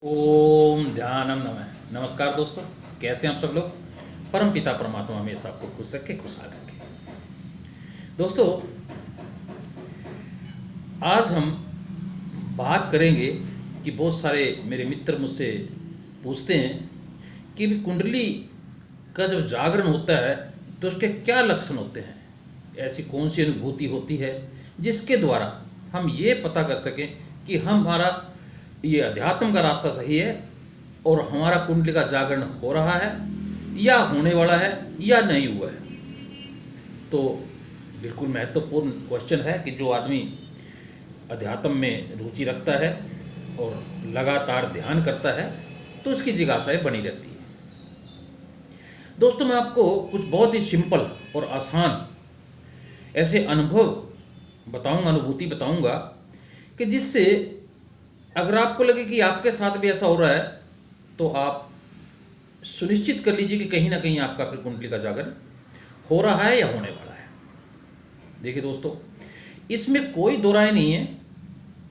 ओम ध्यानम नमः। नमस्कार दोस्तों, कैसे हैं आप सब लोग। परम पिता परमात्मा हमेशा आपको खुश रखे, खुशहाल रखे। दोस्तों, आज हम बात करेंगे कि बहुत सारे मेरे मित्र मुझसे पूछते हैं कि भी कुंडली का जब जागरण होता है तो उसके क्या लक्षण होते हैं, ऐसी कौन सी अनुभूति होती है जिसके द्वारा हम ये पता कर सकें कि हमारा ये अध्यात्म का रास्ता सही है और हमारा कुंडली का जागरण हो रहा है या होने वाला है या नहीं हुआ है। तो बिल्कुल महत्वपूर्ण क्वेश्चन है कि जो आदमी अध्यात्म में रुचि रखता है और लगातार ध्यान करता है तो उसकी जिज्ञासाएं बनी रहती है। दोस्तों, मैं आपको कुछ बहुत ही सिंपल और आसान ऐसे अनुभव बताऊंगा, अनुभूति बताऊंगा कि जिससे अगर आपको लगे कि आपके साथ भी ऐसा हो रहा है तो आप सुनिश्चित कर लीजिए कि कहीं ना कहीं आपका फिर कुंडली का जागरण हो रहा है या होने वाला है। देखिए दोस्तों, इसमें कोई दो राय नहीं है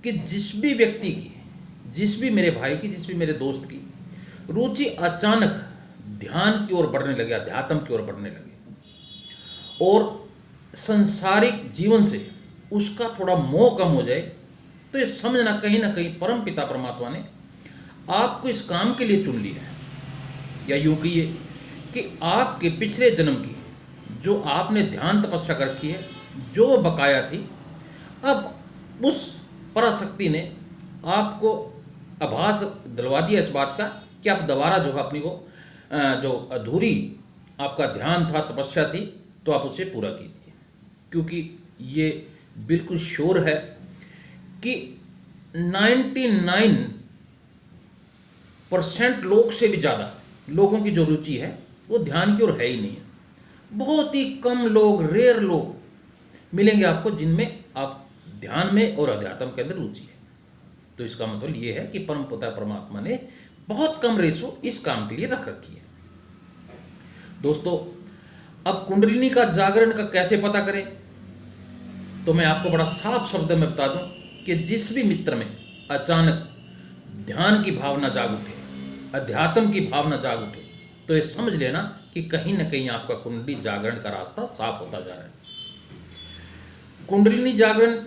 कि जिस भी व्यक्ति की, जिस भी मेरे भाई की, जिस भी मेरे दोस्त की रुचि अचानक ध्यान की ओर बढ़ने लगे, अध्यात्म की ओर बढ़ने लगे और सांसारिक जीवन से उसका थोड़ा मोह कम हो जाए, तो ये समझना कहीं ना कहीं परम पिता परमात्मा ने आपको इस काम के लिए चुन लिया है। या यूं कहिए कि आपके पिछले जन्म की जो आपने ध्यान तपस्या कर रखी है, जो बकाया थी, अब उस पराशक्ति ने आपको आभास दिलवा दिया इस बात का कि आप दोबारा जो है अपनी वो जो अधूरी आपका ध्यान था, तपस्या थी, तो आप उसे पूरा कीजिए। क्योंकि ये बिल्कुल श्योर है कि 99% लोग से भी ज़्यादा लोगों की जो रुचि है वो ध्यान की ओर है ही नहीं है। बहुत ही कम लोग, रेयर लोग मिलेंगे आपको जिनमें आप ध्यान में और अध्यात्म के अंदर रुचि है। तो इसका मतलब ये है कि परम पिता परमात्मा ने बहुत कम रेशो इस काम के लिए रख रखी है। दोस्तों, अब कुंडलिनी का जागरण का कैसे पता करें, तो मैं आपको बड़ा साफ शब्द में बता दूं कि जिस भी मित्र में अचानक ध्यान की भावना जाग उठे, अध्यात्म की भावना जाग उठे, तो ये समझ लेना कि कहीं ना कहीं आपका कुंडली जागरण का रास्ता साफ होता जा रहा है। कुंडलिनी जागरण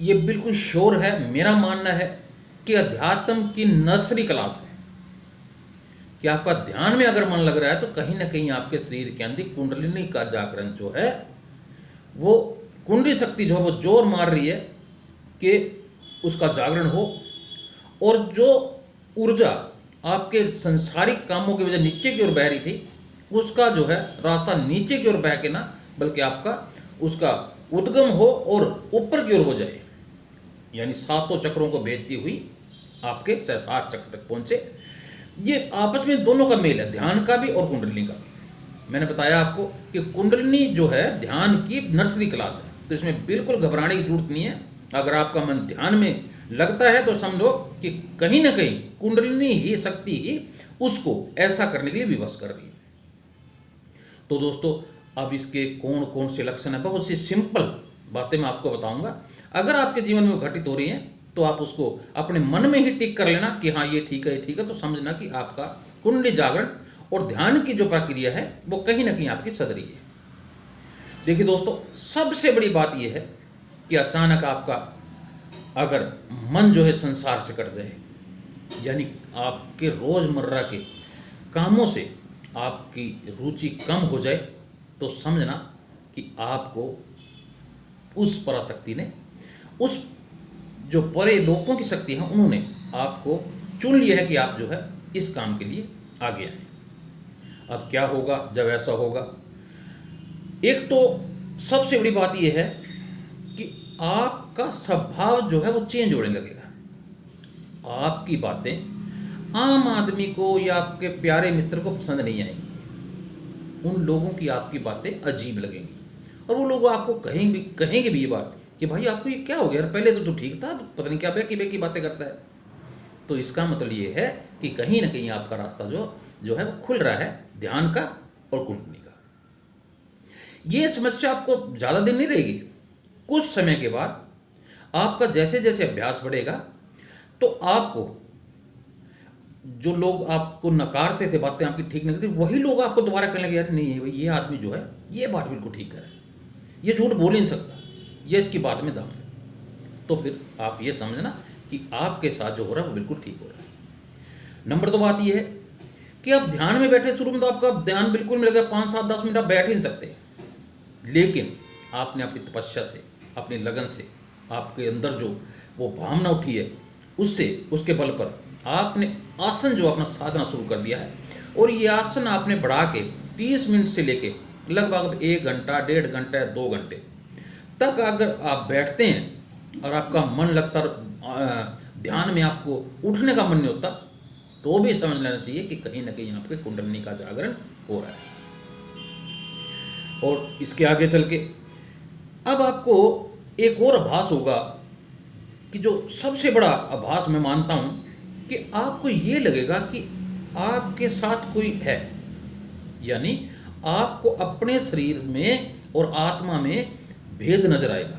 ये बिल्कुल श्योर है, मेरा मानना है कि अध्यात्म की नर्सरी क्लास है कि आपका ध्यान में अगर मन लग रहा है तो कहीं ना कहीं आपके शरीर के अंदर कुंडलिनी का जागरण जो है, वो कुंडली शक्ति जो है वो जोर मार रही है कि उसका जागरण हो। और जो ऊर्जा आपके संसारिक कामों की वजह नीचे की ओर बह रही थी, उसका जो है रास्ता नीचे की ओर बह के ना, बल्कि आपका उसका उद्गम हो और ऊपर की ओर हो जाए, यानी सातों चक्रों को भेदती हुई आपके सहस्रार चक्र तक पहुंचे। ये आपस में दोनों का मेल है, ध्यान का भी और कुंडलिनी का भी। मैंने बताया आपको कि कुंडलिनी जो है ध्यान की नर्सरी क्लास है, तो इसमें बिल्कुल घबराने की जरूरत नहीं है। अगर आपका मन ध्यान में लगता है तो समझो कि कहीं ना कहीं कुंडलिनी ही शक्ति ही उसको ऐसा करने के लिए विवश कर रही है। तो दोस्तों, अब इसके कौन कौन से लक्षण है, बहुत सी सिंपल बातें मैं आपको बताऊंगा। अगर आपके जीवन में घटित हो रही हैं तो आप उसको अपने मन में ही टिक कर लेना कि हाँ ये ठीक है, ये ठीक है। तो समझना कि आपका कुंडली जागरण और ध्यान की जो प्रक्रिया है वो कहीं ना कहीं आपकी सद रही है। देखिए दोस्तों, सबसे बड़ी बात यह है कि अचानक आपका अगर मन जो है संसार से कट जाए, यानी आपके रोजमर्रा के कामों से आपकी रुचि कम हो जाए, तो समझना कि आपको उस पराशक्ति ने, उस जो परे लोगों की शक्ति है, उन्होंने आपको चुन लिया है कि आप जो है इस काम के लिए आगे आए। अब क्या होगा जब ऐसा होगा? एक तो सबसे बड़ी बात यह है कि आपका स्वभाव जो है वो चेंज होने लगेगा। आपकी बातें आम आदमी को या आपके प्यारे मित्र को पसंद नहीं आएंगी। उन लोगों की आपकी बातें अजीब लगेंगी और वो लोग आपको कहेंगे भी ये बात कि भाई आपको ये क्या हो गया, पहले तो ठीक था, पता नहीं क्या बेकी बातें करता है। तो इसका मतलब ये है कि कहीं ना कहीं आपका रास्ता जो है वो खुल रहा है ध्यान का और कुंडली का। ये समस्या आपको ज़्यादा दिन नहीं रहेगी। कुछ समय के बाद आपका जैसे जैसे अभ्यास बढ़ेगा तो आपको जो लोग आपको नकारते थे, बातें आपकी ठीक नहीं थी, वही लोग आपको दोबारा कहने लगे यार नहीं भाई ये आदमी जो है ये बात बिल्कुल ठीक है, ये झूठ बोल ही नहीं सकता, ये इसकी बात में दम है। तो फिर आप ये समझना कि आपके साथ जो हो रहा है वो बिल्कुल ठीक हो रहा है। नंबर 2 बात ये है कि आप ध्यान में बैठे, शुरू में तो आपका ध्यान बिल्कुल मिलेगा, 5, 7, 10 मिनट आप बैठ ही नहीं सकते, लेकिन आपने अपनी तपस्या से, अपनी लगन से, आपके अंदर जो वो भावना उठी है उससे, उसके बल पर आपने आसन जो अपना साधना शुरू कर दिया है, और ये आसन आपने बढ़ा के 30 मिनट से लेके लगभग 1 घंटा, 1.5 घंटा, 2 घंटे तक अगर आप बैठते हैं और आपका मन लगता, ध्यान में आपको उठने का मन नहीं होता, तो भी समझ लेना चाहिए कि कहीं ना कहीं आपके कुंडलिनी का जागरण हो रहा है। और इसके आगे चल के अब आपको एक और आभास होगा कि जो सबसे बड़ा आभास मैं मानता हूं कि आपको ये लगेगा कि आपके साथ कोई है, यानी आपको अपने शरीर में और आत्मा में भेद नजर आएगा।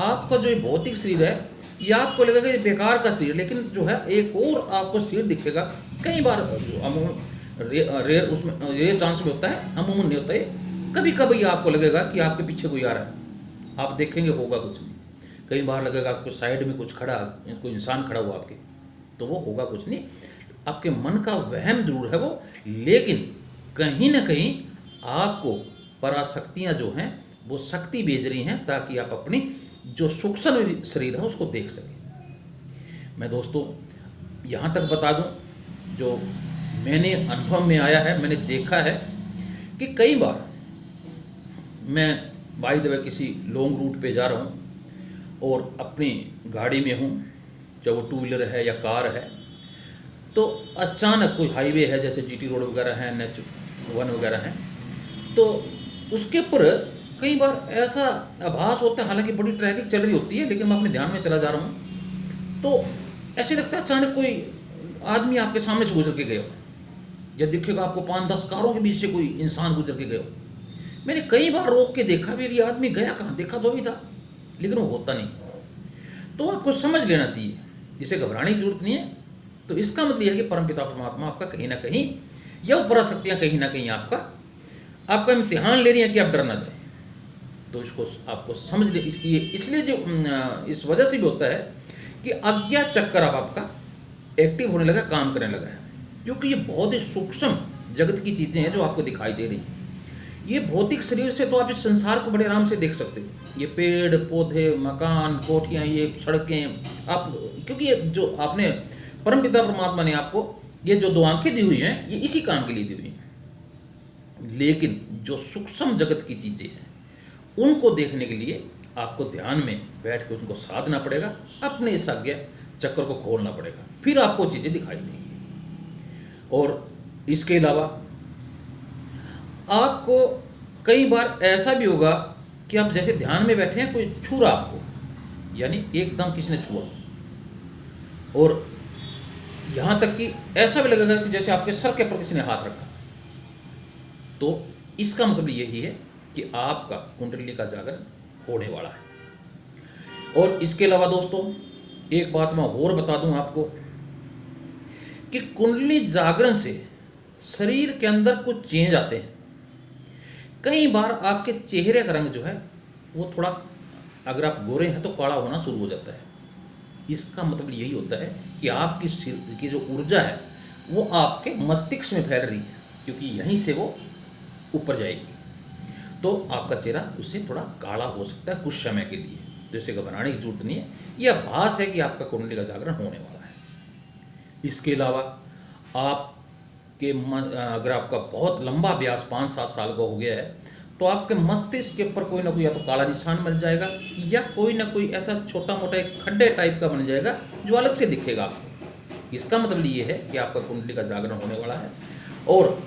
आपका जो भौतिक शरीर है ये आपको लगेगा ये बेकार का शरीर, लेकिन जो है एक और आपको शरीर दिखेगा। कई बार रेयर उसमें ये चांस में होता है, अमूमन नहीं होता है। कभी कभी आपको लगेगा कि आपके पीछे कोई आ रहा है, आप देखेंगे होगा कुछ नहीं। कई बार लगेगा आपको साइड में कुछ खड़ा, कोई इंसान खड़ा हुआ आपके, तो वो होगा कुछ नहीं, आपके मन का वहम जरूर है वो, लेकिन कहीं ना कहीं आपको पराशक्तियां जो हैं वो शक्ति भेज रही हैं ताकि आप अपनी जो सूक्ष्म शरीर है उसको देख सकें। मैं दोस्तों यहाँ तक बता दूं, जो मैंने अनुभव में आया है, मैंने देखा है कि कई बार मैं बाय द वे किसी लॉन्ग रूट पे जा रहा हूँ और अपनी गाड़ी में हूँ, चाहे वो 2 व्हीलर है या कार है, तो अचानक कोई हाईवे है जैसे जीटी रोड वगैरह है, NH1 वगैरह है, तो उसके ऊपर कई बार ऐसा आभास होता है, हालांकि बड़ी ट्रैफिक चल रही होती है, लेकिन मैं अपने ध्यान में चला जा रहा हूँ, तो ऐसे लगता है अचानक कोई आदमी आपके सामने से गुजर के गया, या दिखेगा आपको 5-10 कारों के बीच से कोई इंसान गुजर के गया। मैंने कई बार रोक के देखा, फिर ये आदमी गया कहाँ, देखा तो भी था, लेकिन वो होता नहीं। तो आपको समझ लेना चाहिए, इसे घबराने की जरूरत नहीं है। तो इसका मतलब यह है कि परमपिता परमात्मा आपका कहीं ना कहीं, या पराशक्तियाँ कहीं ना कहीं आपका इम्तिहान ले रही हैं कि आप डर ना जाए। तो इसको आपको समझ ले, इसलिए जो इस वजह से भी होता है कि अज्ञा चक्कर अब आपका एक्टिव होने लगा, काम करने लगा है, क्योंकि ये बहुत ही सूक्ष्म जगत की चीज़ें हैं जो आपको दिखाई दे रही हैं। ये भौतिक शरीर से तो आप इस संसार को बड़े आराम से देख सकते हो, ये पेड़ पौधे, मकान, कोठियाँ, ये सड़कें, आप, क्योंकि ये जो आपने परमपिता परमात्मा ने आपको ये जो 2 आंखें दी हुई हैं, ये इसी काम के लिए दी हुई हैं। लेकिन जो सूक्ष्म जगत की चीज़ें हैं उनको देखने के लिए आपको ध्यान में बैठ के उनको साधना पड़ेगा, अपने इस अज्ञा चक्कर को खोलना पड़ेगा, फिर आपको चीज़ें दिखाई देंगी। और इसके अलावा आपको कई बार ऐसा भी होगा कि आप जैसे ध्यान में बैठे हैं, कोई छू रहा आपको, यानी एकदम किसी ने छुआ, और यहाँ तक कि ऐसा भी लगेगा कि जैसे आपके सर के ऊपर किसी ने हाथ रखा। तो इसका मतलब यही है कि आपका कुंडलिनी का जागरण होने वाला है। और इसके अलावा दोस्तों एक बात मैं और बता दूं आपको कि कुंडलिनी जागरण से शरीर के अंदर कुछ चेंज आते हैं। कई बार आपके चेहरे का रंग जो है वो थोड़ा, अगर आप गोरे हैं तो काला होना शुरू हो जाता है। इसका मतलब यही होता है कि आपकी शरीर की जो ऊर्जा है वो आपके मस्तिष्क में फैल रही है, क्योंकि यहीं से वो ऊपर जाएगी। तो आपका चेहरा उससे थोड़ा काला हो सकता है कुछ समय के लिए, तो इसे घबराने की जरूरत नहीं है। यह आभास है कि आपका कुंडली का जागरण होने वाला है। इसके अलावा आपके अगर आपका बहुत लंबा अभ्यास 5-7 साल का हो गया है, तो आपके मस्तिष्क के ऊपर कोई ना कोई या तो काला निशान बन जाएगा, या कोई ना कोई ऐसा छोटा मोटा एक खड्डे टाइप का बन जाएगा जो अलग से दिखेगा आपको। इसका मतलब ये है कि आपका कुंडली का जागरण होने वाला है और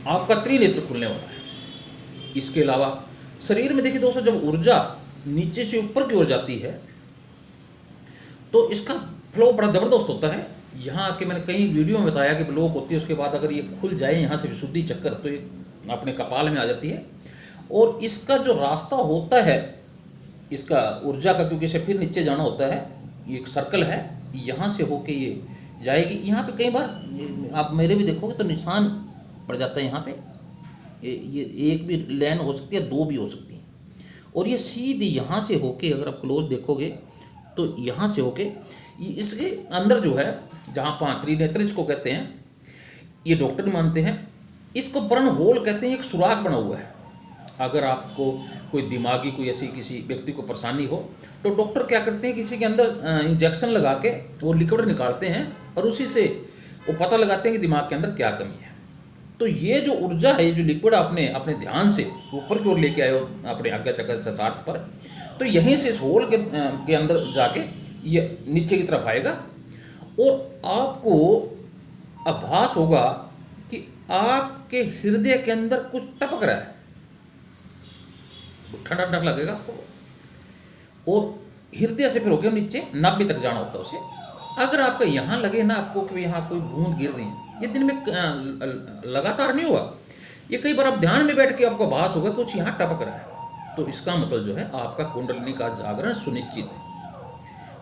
आपका त्रिनेत्र खुलने वाला है। इसके अलावा शरीर में देखिए दोस्तों, जब ऊर्जा नीचे से ऊपर की ओर जाती है तो इसका फ्लो बड़ा ज़बरदस्त होता है। यहाँ आके मैंने कई वीडियो में बताया कि ब्लॉक होती है, उसके बाद अगर ये खुल जाए यहाँ से विशुद्धि चक्कर, तो ये अपने कपाल में आ जाती है। और इसका जो रास्ता होता है इसका ऊर्जा का, क्योंकि इसे फिर नीचे जाना होता है, ये एक सर्कल है, यहाँ से होके ये जाएगी। यहाँ पे कई बार आप मेरे भी देखोगे तो निशान पड़ जाता है यहाँ पे, ये एक भी लाइन हो सकती है, 2 भी हो सकती है। और ये सीधी यहाँ से होके अगर आप क्लोज देखोगे तो यहाँ से होके इसके अंदर जो है, जहाँ पांत्री नेत्र इसको कहते हैं, ये डॉक्टर मानते हैं इसको बर्न होल कहते हैं, एक सुराख बना हुआ है। अगर आपको कोई दिमागी कोई ऐसी किसी व्यक्ति को परेशानी हो तो डॉक्टर क्या करते हैं, किसी के अंदर इंजेक्शन लगा के वो लिक्विड निकालते हैं और उसी से वो पता लगाते हैं कि दिमाग के अंदर क्या कमी है। तो ये जो ऊर्जा है, जो लिक्विड आपने अपने ध्यान से ऊपर की ओर लेके आए हो अपने आज्ञा चक्र शशार्थ पर, तो यहीं से इस होल के अंदर जाके ये नीचे की तरफ आएगा और आपको आभास होगा कि आपके हृदय के अंदर कुछ टपक रहा है, ठंडा ठंडा लगेगा आपको। और हृदय से फिर होकर नीचे नाभि तक जाना होता है उसे। अगर आपका यहाँ लगे ना आपको कि यहाँ कोई बूंद गिर रही है, ये दिन में लगातार नहीं हुआ, ये कई बार आप ध्यान में बैठ के आपको आभास होगा कुछ यहाँ टपक रहा है, तो इसका मतलब जो है आपका कुंडलिनी का जागरण सुनिश्चित है।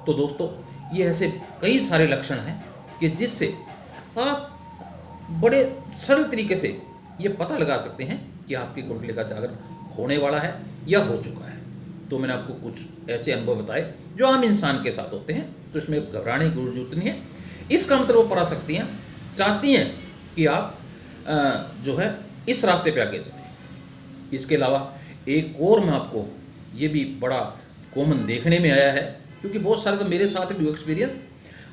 तो दोस्तों ये ऐसे कई सारे लक्षण हैं कि जिससे आप बड़े सरल तरीके से ये पता लगा सकते हैं कि आपकी कुंडली का जागरण होने वाला है या हो चुका है। तो मैंने आपको कुछ ऐसे अनुभव बताए जो आम इंसान के साथ होते हैं, तो इसमें घबराने की जरूरत नहीं है। इसका मतलब वो पराशक्तियाँ चाहती हैं कि आप जो है इस रास्ते पे आगे चलें। इसके अलावा एक और मैं आपको, ये भी बड़ा कॉमन देखने में आया है, क्योंकि बहुत सारे तो मेरे साथ भी एक्सपीरियंस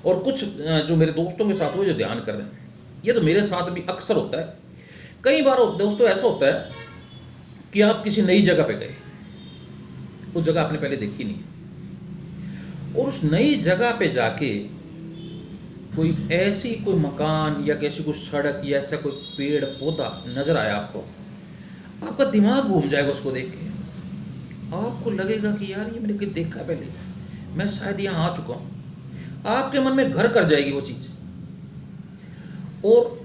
और कुछ जो मेरे दोस्तों के साथ हुए जो ध्यान कर रहे हैं, ये तो मेरे साथ भी अक्सर होता है। कई बार दोस्तों ऐसा होता है कि आप किसी नई जगह पे गए, उस जगह आपने पहले देखी नहीं, और उस नई जगह पे जाके कोई ऐसी कोई मकान या कैसी कोई सड़क या ऐसा कोई पेड़ पौधा नजर आया आपको, आपका दिमाग घूम जाएगा उसको देख के। आपको लगेगा कि यार ये मैंने कहीं देखा पहले, मैं शायद यहाँ आ चुका हूँ। आपके मन में घर कर जाएगी वो चीज़, और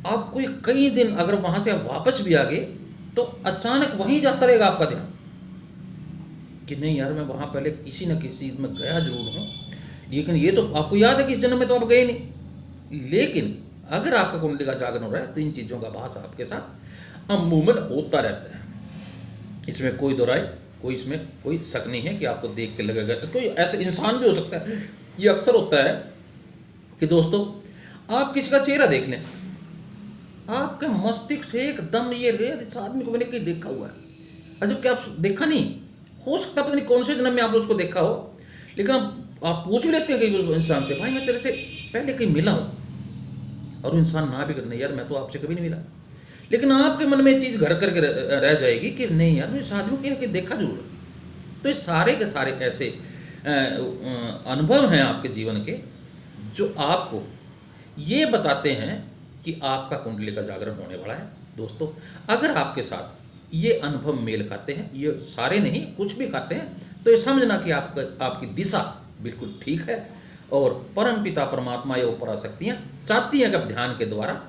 आपको ये कई दिन अगर वहाँ से आप वापस भी आ गए तो अचानक वहीं जाता रहेगा आपका ध्यान कि नहीं यार मैं वहाँ पहले किसी न किसी चीज़ में गया जरूर हूँ, लेकिन ये तो आपको याद है कि इस जन्म में तो आप गए नहीं। लेकिन अगर आपका कुंडली का जागरण हो रहा है तो इन चीज़ों का आभास आपके साथ अमूमन होता रहता है। इसमें कोई दोहराए, कोई इसमें कोई शक नहीं है कि आपको देख के लगेगा। कोई ऐसा इंसान भी हो सकता है, ये अक्सर होता है कि दोस्तों आप किसी का चेहरा देख लें, आपके मस्तिष्क से एकदम ये इस आदमी को मैंने कहीं देखा हुआ है, अजब क्या आप देखा नहीं, हो सकता पता नहीं कौन से जन्म में आप उसको देखा हो, लेकिन आप पूछ भी लेते हैं कई इंसान से, भाई मैं तेरे से पहले कहीं मिला हूँ, और इंसान ना भी करने यार मैं तो आपसे कभी नहीं मिला, लेकिन आपके मन में चीज़ घर करके रह जाएगी कि नहीं यार मैं इस आदमी को कहीं देखा जरूर। तो ये सारे के सारे ऐसे अनुभव हैं आपके जीवन के जो आपको ये बताते हैं कि आपका कुंडली का जागरण होने वाला है। दोस्तों अगर आपके साथ ये अनुभव मेल खाते हैं, ये सारे नहीं कुछ भी खाते हैं, तो ये समझना कि आपकी दिशा बिल्कुल ठीक है, और परम पिता परमात्मा या पराशक्तियाँ चाहती हैं कि आप ध्यान के द्वारा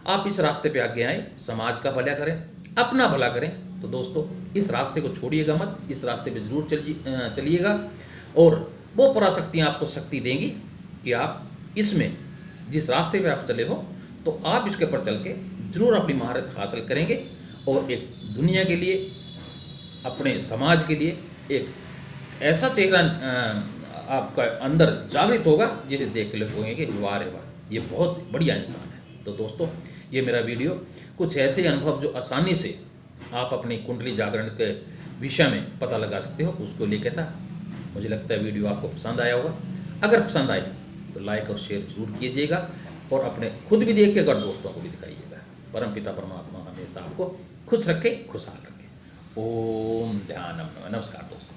आप इस रास्ते पे आगे आएँ, समाज का भला करें, अपना भला करें। तो दोस्तों इस रास्ते को छोड़िएगा मत, इस रास्ते पे जरूर चलिएगा, और वो पराशक्तियाँ आपको शक्ति देंगी कि आप इसमें जिस रास्ते पे आप चले हो तो आप इसके ऊपर चल के जरूर अपनी महारत हासिल करेंगे, और एक दुनिया के लिए, अपने समाज के लिए एक ऐसा चेहरा आपका अंदर जागृत होगा जिसे देख के लोग कहेंगे वाह रे वाह ये बहुत बढ़िया इंसान है। तो दोस्तों ये मेरा वीडियो कुछ ऐसे अनुभव जो आसानी से आप अपनी कुंडली जागरण के विषय में पता लगा सकते हो उसको लेकर था। मुझे लगता है वीडियो आपको पसंद आया होगा। अगर पसंद आए तो लाइक और शेयर जरूर कीजिएगा, और अपने खुद भी देखिएगा और दोस्तों को भी दिखाइएगा। परम पिता परमात्मा हमेशा आपको खुश रखे, खुशहाल रखे। ओम ध्यानम नमः। नमस्कार दोस्तों।